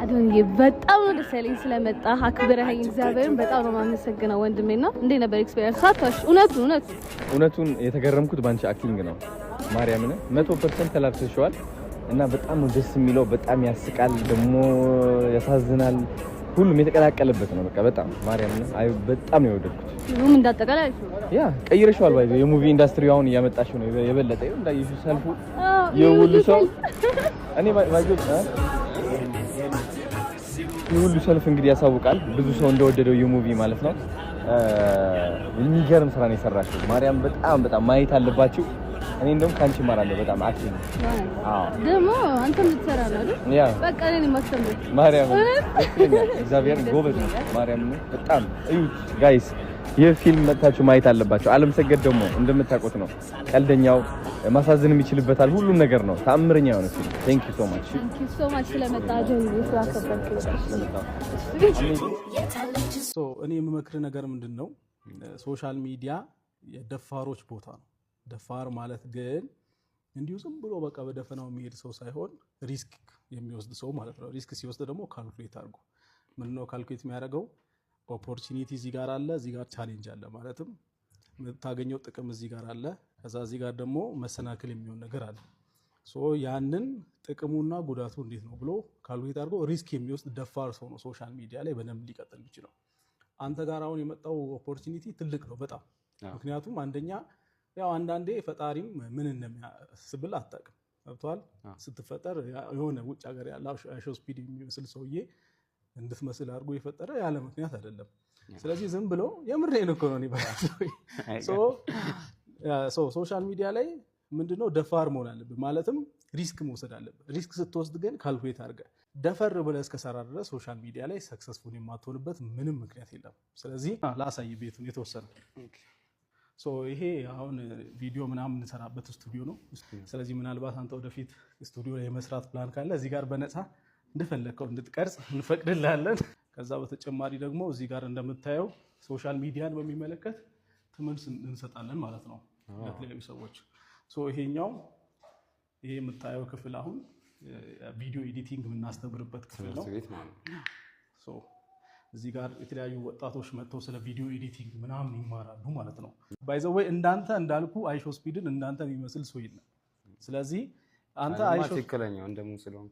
አዶንዬ በጣም ነው ደስ ያለኝ ስለመጣ አክብረኸኝ እግዚአብሔርን በጣም ነው የማመሰግነው ወንድሜና እንዴት ነበር ኤክስፒሪየንስ ሳታሽ እውነቱን የተገረምኩት ባንቺ አክቲንግ ነው ማርያምን 100% ተላብሰሽዋል እና በጣም ነው ደስ የሚለው በጣም ያስቃል ደግሞ ያሳዝናል ሁሉም የተቀላቀለበት ነው በቃ በጣም ማርያምን አይ በጣም ነው የወደድኩት ሁሉም እንዳጠቃላይ ያ ቀይረሽዋል ባይ የሙቪ ኢንዱስትሪ አሁን ያመጣሽው ነው የበለጠ እንዳይሽ ሰልፉ የሁሉ ሰው እኔ ባይጆት የሁሉ ሰልፍ እንግዲህ ያሳውቃል ብዙ ሰው እንደወደደው የሙቪ ማለት ነው የሚገርም ስራ ነው የሰራሽው ማርያም በጣም ማየት አለባችሁ እኔ እንደውም ካንቺ ማራለሁ በጣም አክቲንግ ደግሞ አንተም ልትሰራ ነው አይደል በቃ እኔ ማስተምር ማርያም እግዚአብሔር ጎበዝ ነው ማርያም በጣም እዩት ጋይስ የፊልም መታችሁ ማየት አለባችሁ ዓለም ሰገድ ደግሞ እንደምታውቁት ነው ቀልደኛው ማሳዘንም ይችላልበታል ሁሉም ነገር ነው ታምረኛ የሆነ ፊልም ቴንክ ዩ ሶ ማች ስለመጣ ጀንጂ ስላከበርኩ እኔ የምመክር ነገር ምንድነው ሶሻል ሚዲያ የደፋሮች ቦታ ነው ደፋር ማለት ግን እንዲሁ ዝም ብሎ በቃ በደፈናው የሚሄድ ሰው ሳይሆን ሪስክ የሚወስድ ሰው ማለት ነው ሪስክ ሲወስድ ደግሞ ካልኩሌት አድርጎ ምንድነው ካልኩሌት የሚያደርገው ኦፖርቹኒቲ እዚህ ጋር አለ እዚህ ጋር ቻሌንጅ አለ ማለትም የምታገኘው ጥቅም እዚህ ጋር አለ ከዛ እዚህ ጋር ደግሞ መሰናክል የሚሆን ነገር አለ ሶ ያንን ጥቅሙና ጉዳቱ እንዴት ነው ብሎ ካልኩሌት አድርጎ ሪስክ የሚወስድ ደፋር ሰው ነው ሶሻል ሚዲያ ላይ በደንብ ሊቀጥል የሚችለው አንተ ጋር አሁን የመጣው ኦፖርቹኒቲ ትልቅ ነው በጣም ምክንያቱም አንደኛ ያው አንዳንዴ ፈጣሪም ምን እንደሚያስብል አጣቀም ገብቷል ስትፈጠር የሆነ ውጭ ሀገር ያለ አሾ ስፒድ የሚመስል ሰውዬ እንድትመስል አድርጎ የፈጠረ ያለ ምክንያት አይደለም ስለዚህ ዝም ብሎ የምሬን እኮ ነው ሶ ሶሻል ሚዲያ ላይ ምንድነው ደፋር መሆን አለብህ ማለትም ሪስክ መውሰድ አለብህ ሪስክ ስትወስድ ግን ካልኩሌት አድርገህ ደፈር ብለህ እስከሰራ ድረስ ሶሻል ሚዲያ ላይ ሰክሰስፉል የማትሆንበት ምንም ምክንያት የለም ስለዚህ ላሳይ ቤቱን የተወሰነ ይሄ አሁን ቪዲዮ ምናምን እንሰራበት ስቱዲዮ ነው ስለዚህ ምናልባት አንተ ወደፊት ስቱዲዮ ላይ መስራት ፕላን ካለ እዚህ ጋር በነፃ እንደፈለከው እንድትቀርጽ እንፈቅድልሃለን ከዛ በተጨማሪ ደግሞ እዚህ ጋር እንደምታየው ሶሻል ሚዲያን በሚመለከት ትምህርት እንሰጣለን ማለት ነው ለተለያዩ ሰዎች ይሄኛው ይሄ የምታየው ክፍል አሁን ቪዲዮ ኤዲቲንግ የምናስተምርበት ክፍል ነው እዚህ ጋር የተለያዩ ወጣቶች መጥተው ስለ ቪዲዮ ኤዲቲንግ ምናምን ይማራሉ ማለት ነው ባይ ዘ ዌይ እንዳንተ እንዳልኩ አይሾ ስፒድን እንዳንተ የሚመስል ሰው የለም ስለዚህ አንተ አይሾ ትክክለኛው እንደሙስሊም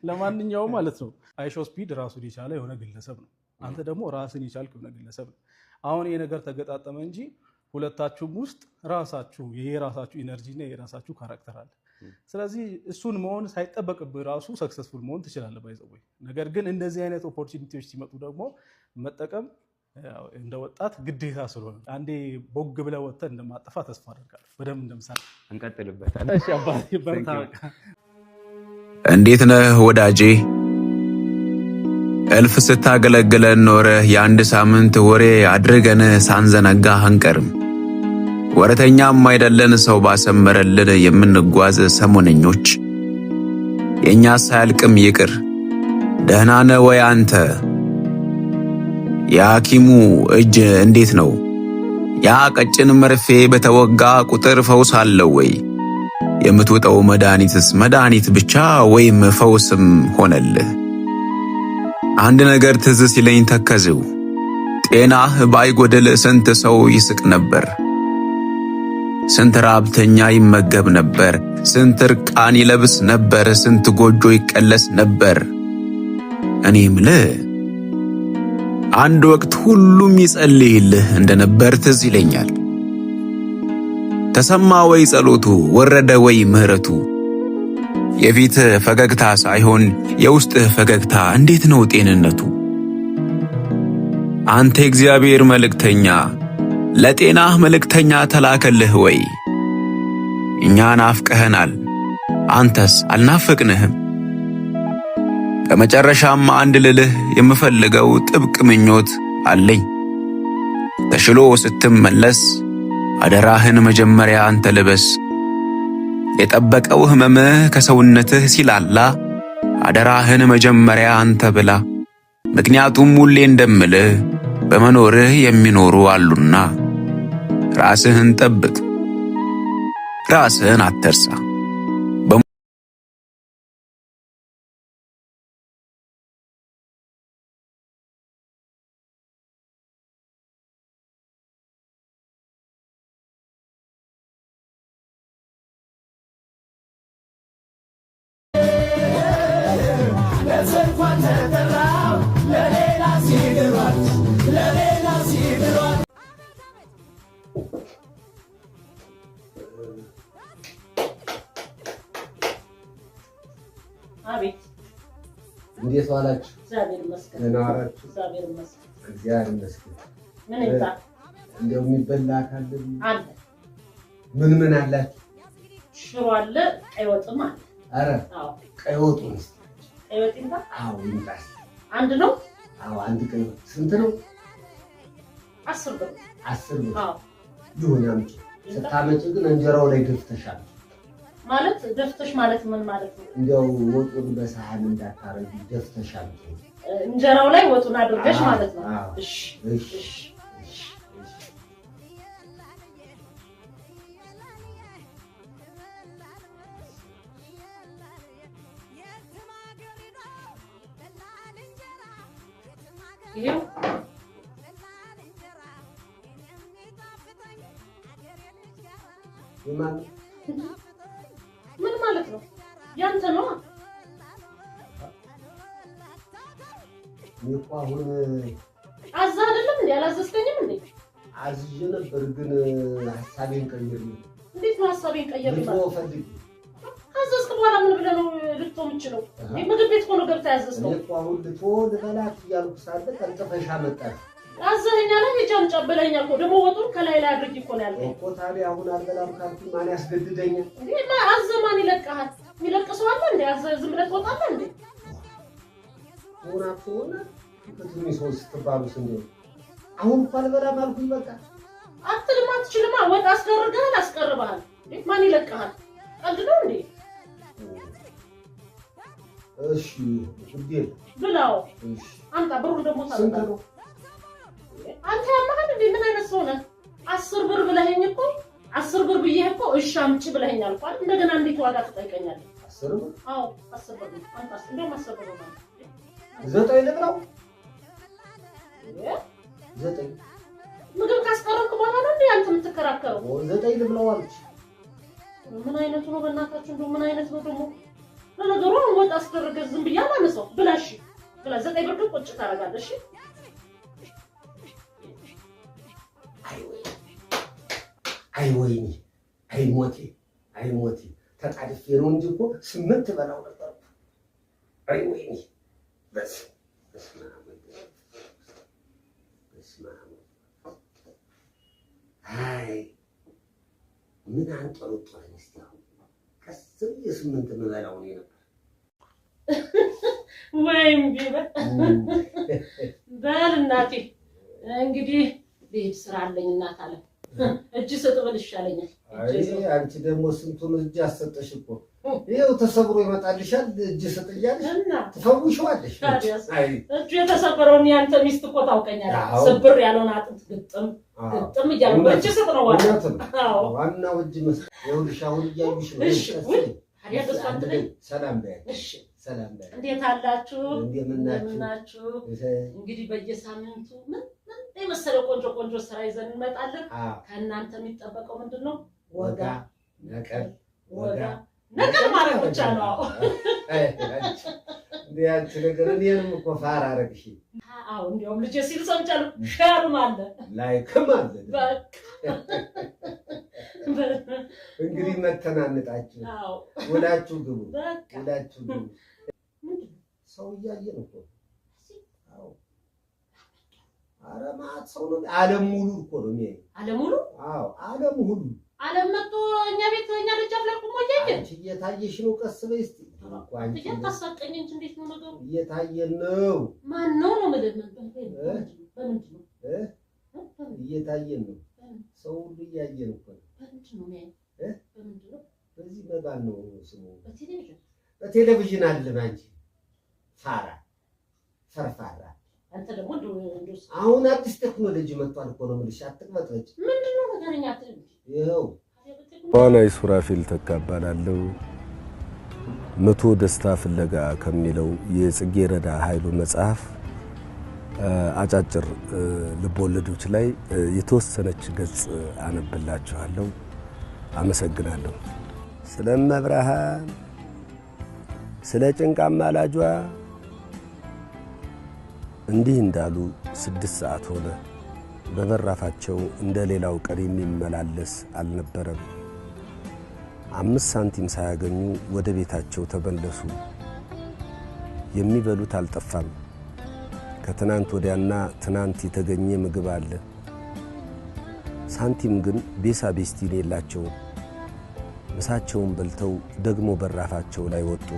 ለማንኛውም ማለት ነው አይሾ ስፒድ ራሱን የቻለ የሆነ ግለሰብ ነው አንተ ደግሞ ራስን የቻልክ የሆነ ግለሰብ ነው አሁን ይሄ ነገር ተገጣጠመ እንጂ ሁለታችሁም ውስጥ ራሳችሁ የራሳችሁ ኢነርጂ እና የራሳችሁ ካራክተር አለ ስለዚህ እሱን መሆን ሳይጠበቅብህ ራሱ ሰክሰስፉል መሆን ትችላለህ ባይዘው ነገር ግን እንደዚህ አይነት ኦፖርቹኒቲዎች ሲመጡ ደግሞ መጠቀም እንደ ወጣት ግዴታ ስለሆነ አንዴ ቦግ ብለህ ወጥተህ እንደማጠፋ ተስፋ አደርጋለሁ በደንብ እንደምሳሌ እንቀጥልበታለን እሺ አባቴ በርታ እንዴት ነህ ወዳጄ እልፍ ስታገለግለን ኖረ የአንድ ሳምንት ወሬ አድርገን ሳንዘነጋ አንቀርም ወረተኛም አይደለን ሰው ባሰመረልን የምንጓዝ ሰሞነኞች የኛ ሳያልቅም ይቅር ደህና ነህ ወይ አንተ የሐኪሙ እጅ እንዴት ነው ያ ቀጭን መርፌ በተወጋ ቁጥር ፈውስ አለው ወይ የምትወጣው መድኃኒትስ መድኃኒት ብቻ ወይም ፈውስም ሆነልህ አንድ ነገር ትዝ ሲለኝ ተከዘው ጤናህ ባይጎድል ስንት ሰው ይስቅ ነበር ስንት ራብተኛ ይመገብ ነበር ስንት ርቃን ይለብስ ነበር ስንት ጎጆ ይቀለስ ነበር እኔም አንድ ወቅት ሁሉም ይጸልይልህ እንደነበር ትዝ ይለኛል ተሰማ ወይ ጸሎቱ ወረደ ወይ ምህረቱ የፊት ፈገግታ ሳይሆን የውስጥ ፈገግታ እንዴት ነው ጤንነቱ አንተ እግዚአብሔር መልእክተኛ ለጤናህ መልእክተኛ ተላከልህ ወይ እኛን አፍቀህናል አንተስ አልናፈቅንህም በመጨረሻም አንድ ልልህ የምፈልገው ጥብቅ ምኞት አለኝ ተሽሎ ስትመለስ አደራህን መጀመሪያ አንተ ልበስ የጠበቀው ህመምህ ከሰውነትህ ሲላላ አደራህን መጀመሪያ አንተ ብላ ምክንያቱም ሁሌ እንደምልህ በመኖርህ የሚኖሩ አሉና ራስህን ጠብቅ ራስህን አትርሳ አቤት እንዴት ዋላችሁ? እግዚአብሔር ይመስገን። ደህና ዋላችሁ? እግዚአብሔር ይመስገን። እግዚአብሔር ይመስገን። ምን ይጣ እንደው የሚበላ ካለ አለ? ምን አላችሁ? ሽሮ አለ፣ ቀይ ወጥም አለ። አረ አዎ፣ ቀይ ወጡን ቀይ ወጥ ይምጣ። አዎ ይምጣ። አንድ ነው? አዎ አንድ ቀይ ወጥ ስንት ነው? 10 ብር። 10 ብር። አዎ ይሁን አምጪ። ስታመጪ ግን እንጀራው ላይ ደፍተሻል። ማለት ደፍተሽ ማለት ምን ማለት ነው? እንደው ወጡን በሳህን እንዳታረጊ ደፍተሻል። እንጀራው ላይ ወጡን አድርገሽ ማለት ነው። እሺ እሺ እሺ። ይሄው ምን ማለት ነው? ያንተ ነው? አሁን አዛ አይደለም እንዴ? አላዘዝከኝም እንዴ? አዝዤ ነበር ግን ሐሳቤን ቀይሬ። እንዴት ነው ሐሳቤን ቀይሬ? ፈልግ አዘዝክ በኋላ ምን ብለህ ነው ልትተው የምችለው? ምግብ ቤት ሆኖ ገብተህ ያዘዝከው? እኔ እኮ አሁን ልበላት እያልኩ ሳለ ቀልጥፈሻ መጣች። አዘኸኛል እንዴ? ጫምጫ በላኛል እኮ ደግሞ ወጡን ከላይ ላይ አድርጊ እኮ ነው ያልከኝ እኮ። ታዲያ አሁን አልበላም ካልኩኝ ማን ያስገድደኛል? እንዴ አዘህ ማን ይለቅሃል? የሚለቅስ ሰው አለ እንዴ? አዘህ ዝም ብለህ ትወጣለህ እንዴ? ሆና ከትንሽ ሰው ስትባሉ ስንዴ አሁን እኮ አልበላም አልኩኝ። በቃ አትልም አትችልማ። ወጥ አስደርገሃል አስቀርበሃል። ማን ይለቅሃል? ቀልድ ነው እንዴ? እሺ ግዴ ብላው። እሺ አንተ ብሩን ደግሞ ስንት ነው? አንተ ያማህል እንዴ? ምን አይነት ሰው ነህ? 10 ብር ብለኸኝ እኮ 10 ብር ብዬህ እኮ እሺ አምጪ ብለኸኛል እኮ። እንደገና እንዴት ዋጋ ትጠይቀኛለህ? 10 ብር? አዎ 10 ብር ነው። አንተ እንደውም 10 ብር ነው። 9 ልብላው? 9 ምግብ ካስቀረብክ በኋላ ነው እንዴ አንተ የምትከራከረው? 9 ልብላው አልኩሽ። ምን አይነቱ ነው በእናታችሁ? እንደው ምን አይነት ነው ደግሞ? ለነገሩ ወጥ አስደርገህ ዝም ብዬ አላነሳው። ብላ እሺ ብላ። 9 ብር ቁጭ ታደርጋለህ። እሺ አይ ወይኔ አይ ሞቴ ተጣድፌ ነው እንጂ እኮ 8 በላው ነበር። አይ ወይኔ በስመ አብ። አይ ምን አንጠሩጥረኝ እስቲ አሁን ቀስ ብዬ 8 የምበላው እኔ ነበር። ወይም ቢበል በል እናቴ እንግዲህ ቤት ስራ አለኝ እናት አለ እጅ ሰጥበል ይሻለኛል። አይ አንቺ ደግሞ ስንቱን እጅ አሰጠሽ እኮ። ይሄው ተሰብሮ ይመጣልሻል እጅ ሰጥያለሽ ትፈውሽዋለሽ። አይ እጁ የተሰበረውን ያንተ ሚስት እኮ ታውቀኛለህ። ስብር ያለውን አጥንት ግጥም እያሉ እጅ ሰጥ ነው ዋናው እጅ መስጠት። ይኸውልሽ አሁን እያዩሽ ነው። እሺ ታዲያ ተስፋት ላይ ሰላም በይ። እሺ ሰላም በይ። እንዴት አላችሁ? እንደምን ናችሁ? እንግዲህ በየሳምንቱ ምን የመሰለ ቆንጆ ስራ ይዘን እንመጣለን። ከእናንተ የሚጠበቀው ምንድነው? ወጋ ነቀል ማድረግ ብቻ ነው። አንቺ ነገር እኔንም እኮ ፋር አደረግሽ። አዎ እንዲያውም ልጄ ሲል ሰምቻለሁ። ሸርም አለ ላይክም አለ። እንግዲህ መተናነጣችሁ ወዳችሁ ግቡ፣ ወዳችሁ ግቡ። ሰው እያየን እኮ ኧረ ማት ሰው ነው። ዓለም ሙሉ እኮ ነው የሚያየው። ዓለም ሙሉ? አዎ ዓለም ሁሉ። ዓለም መጥቶ እኛ ቤት እኛ ደጃፍ ላይ ቆሞ እያየን። አንቺ እየታየሽ ነው። ቀስ በይ እስኪ። አንቺ እየታሳቀኝ እንጂ እንዴት ነው ነገሩ? እየታየን ነው። ማን ነው የምልህ? በምንድን ነው? እየታየን ነው። ሰው ሁሉ እያየን እኮ ነው። በምንድን ነው የሚያየው? በምንድን ነው? በዚህ በባል ነው ስሙ። በቴሌቪዥን በቴሌቪዥን አይደለም። አንቺ ፋራ ፈርፋራ። አንተ ደግሞ አሁን አዲስ ቴክኖሎጂ መጥቷል እኮ ነው የምልሽ። አትቅበጥበጭ። ምንድን ነው ነገርኛ? ይኸው ዋናይ ሱራፊል ተካባላለሁ። መቶ ደስታ ፍለጋ ከሚለው የጽጌረዳ ኃይሉ መጽሐፍ አጫጭር ልቦለዶች ላይ የተወሰነች ገጽ አነብላችኋለሁ። አመሰግናለሁ። ስለመብርሃን ስለ ጭንቃማ ላጇ እንዲህ እንዳሉ 6 ሰዓት ሆነ። በበራፋቸው እንደ ሌላው ቀን የሚመላለስ አልነበረም። 5 ሳንቲም ሳያገኙ ወደ ቤታቸው ተመለሱ። የሚበሉት አልጠፋም። ከትናንት ወዲያና ትናንት የተገኘ ምግብ አለ። ሳንቲም ግን ቤሳ ቤስቲን የላቸውም። ምሳቸውን በልተው ደግሞ በራፋቸው ላይ ወጡ።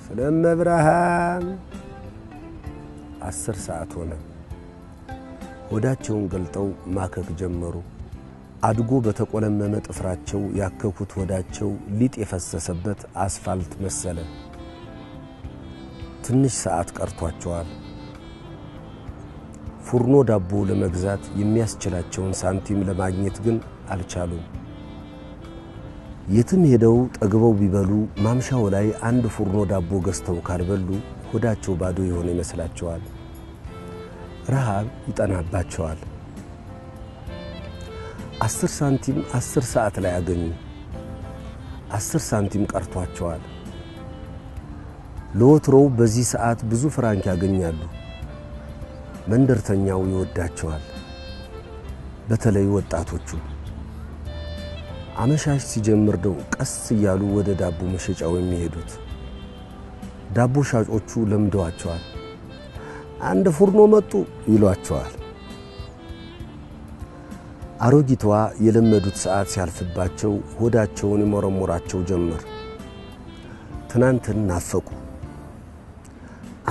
ስለመብርሃን 10 ሰዓት ሆነ። ሆዳቸውን ገልጠው ማከክ ጀመሩ። አድጎ በተቆለመመ ጥፍራቸው ያከኩት ሆዳቸው ሊጥ የፈሰሰበት አስፋልት መሰለ። ትንሽ ሰዓት ቀርቷቸዋል። ፉርኖ ዳቦ ለመግዛት የሚያስችላቸውን ሳንቲም ለማግኘት ግን አልቻሉም። የትም ሄደው ጠግበው ቢበሉ ማምሻው ላይ አንድ ፉርኖ ዳቦ ገዝተው ካልበሉ ሆዳቸው ባዶ የሆነ ይመስላቸዋል። ረሃብ ይጠናባቸዋል። 10 ሳንቲም 10 ሰዓት ላይ አገኙ። 10 ሳንቲም ቀርቷቸዋል። ለወትሮው በዚህ ሰዓት ብዙ ፍራንክ ያገኛሉ። መንደርተኛው ይወዳቸዋል፣ በተለይ ወጣቶቹ። አመሻሽ ሲጀምር ነው ቀስ እያሉ ወደ ዳቦ መሸጫው የሚሄዱት። ዳቦ ሻጮቹ ለምደዋቸዋል። አንድ ፉርኖ መጡ ይሏቸዋል። አሮጊቷ የለመዱት ሰዓት ሲያልፍባቸው ሆዳቸውን ይሞረሞራቸው ጀመር። ትናንትን ናፈቁ።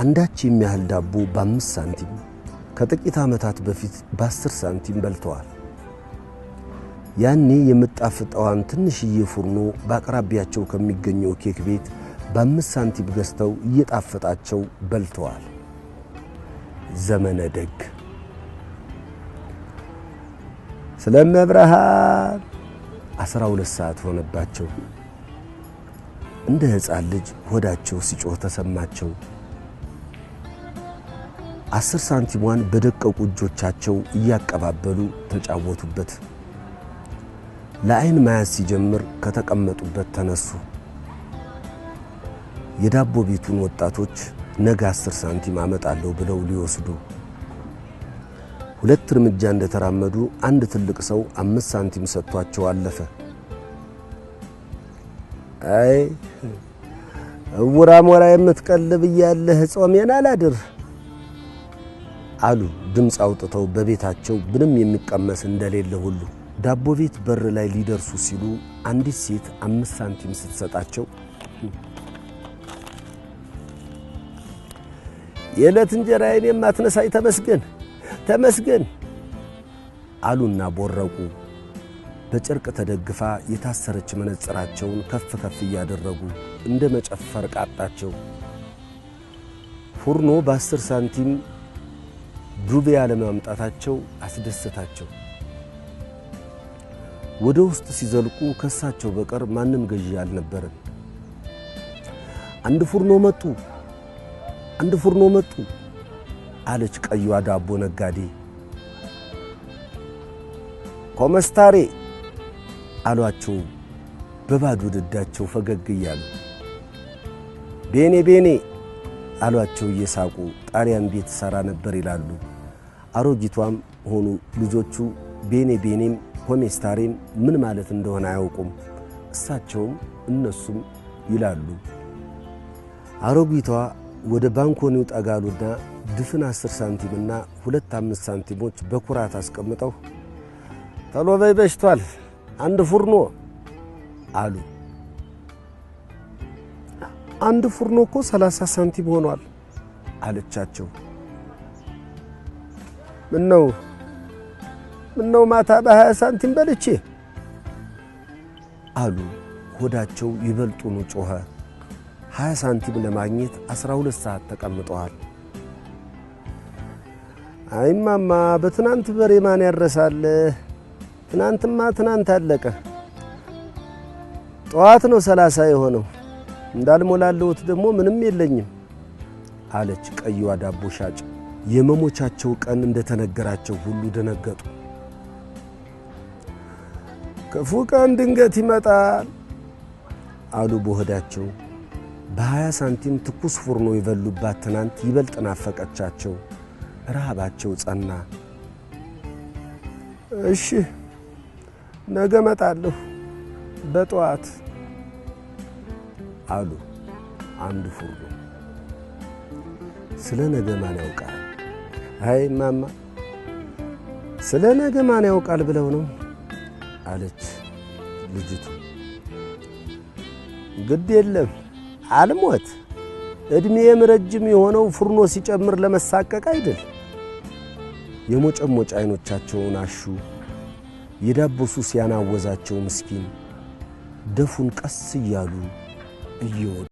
አንዳች የሚያህል ዳቦ በ5 ሳንቲም ከጥቂት ዓመታት በፊት በ10 ሳንቲም በልተዋል። ያኔ የምጣፍጠዋን ትንሽዬ ፉርኖ በአቅራቢያቸው ከሚገኘው ኬክ ቤት በ5 ሳንቲም ገዝተው እየጣፈጣቸው በልተዋል። ዘመነ ደግ። ስለመብርሃን 12 ሰዓት ሆነባቸው። እንደ ሕፃን ልጅ ሆዳቸው ሲጮህ ተሰማቸው። 10 ሳንቲሟን በደቀቁ እጆቻቸው እያቀባበሉ ተጫወቱበት። ለዓይን ማያዝ ሲጀምር ከተቀመጡበት ተነሱ። የዳቦ ቤቱን ወጣቶች ነገ 10 ሳንቲም አመጣለሁ ብለው ሊወስዱ 2 እርምጃ እንደተራመዱ አንድ ትልቅ ሰው 5 ሳንቲም ሰጥቷቸው አለፈ። አይ እውራ ሞራ የምትቀልብ እያለህ ጾሜን አላድር አሉ ድምፅ አውጥተው በቤታቸው ምንም የሚቀመስ እንደሌለ ሁሉ። ዳቦ ቤት በር ላይ ሊደርሱ ሲሉ አንዲት ሴት 5 ሳንቲም ስትሰጣቸው የዕለት እንጀራዬን የማትነሳይ ተመስገን ተመስገን አሉና ቦረቁ። በጨርቅ ተደግፋ የታሰረች መነጽራቸውን ከፍ ከፍ እያደረጉ እንደ መጨፈር ቃጣቸው። ፉርኖ በ10 ሳንቲም ዱቤ ያለማምጣታቸው አስደሰታቸው። ወደ ውስጥ ሲዘልቁ ከሳቸው በቀር ማንም ገዢ አልነበረም። አንድ ፉርኖ መጡ፣ አንድ ፉርኖ መጡ አለች ቀይዋ ዳቦ ነጋዴ። ኮመስታሬ አሏቸው በባዶ ድዳቸው ፈገግ እያሉ። ቤኔ ቤኔ አሏቸው እየሳቁ። ጣሊያን ቤት ሰራ ነበር ይላሉ። አሮጊቷም ሆኑ ልጆቹ ቤኔ ቤኔም ኮሜስታሬም ምን ማለት እንደሆነ አያውቁም። እሳቸውም እነሱም ይላሉ። አሮጊቷ ወደ ባንኮኒው ጠጋሉና ድፍን 10 ሳንቲምና 2 5 ሳንቲሞች በኩራት አስቀምጠው ተሎ በይ በሽቷል፣ አንድ ፉርኖ አሉ። አንድ ፉርኖ እኮ 30 ሳንቲም ሆኗል አለቻቸው። ምነው ማታ በ20 ሳንቲም በልቼ አሉ። ሆዳቸው ይበልጡኑ ጮኸ። 20 ሳንቲም ለማግኘት 12 ሰዓት ተቀምጠዋል። አይማማ በትናንት በሬ ማን ያረሳል? ትናንትማ ትናንት አለቀ። ጠዋት ነው 30 የሆነው። እንዳልሞላለሁት ደግሞ ምንም የለኝም አለች ቀይዋ ዳቦ ሻጭ። የመሞቻቸው ቀን እንደተነገራቸው ሁሉ ደነገጡ። ክፉ ቀን ድንገት ይመጣል አሉ በሆዳቸው። በ20 ሳንቲም ትኩስ ፉርኖ የበሉባት ትናንት ይበልጥ ናፈቀቻቸው። ረሃባቸው ጸና። እሺ ነገ እመጣለሁ በጠዋት አሉ። አንድ ፉርኖ። ስለ ነገ ማን ያውቃል? አይ ማማ ስለ ነገ ማን ያውቃል ብለው ነው አለች ልጅቱ። ግድ የለም አልሞት፣ እድሜም ረጅም የሆነው ፉርኖ ሲጨምር ለመሳቀቅ አይደል? የሞጨሞጭ አይኖቻቸውን አሹ። የዳቦ ሱስ ያናወዛቸው ምስኪን ደፉን ቀስ እያሉ እየወጡ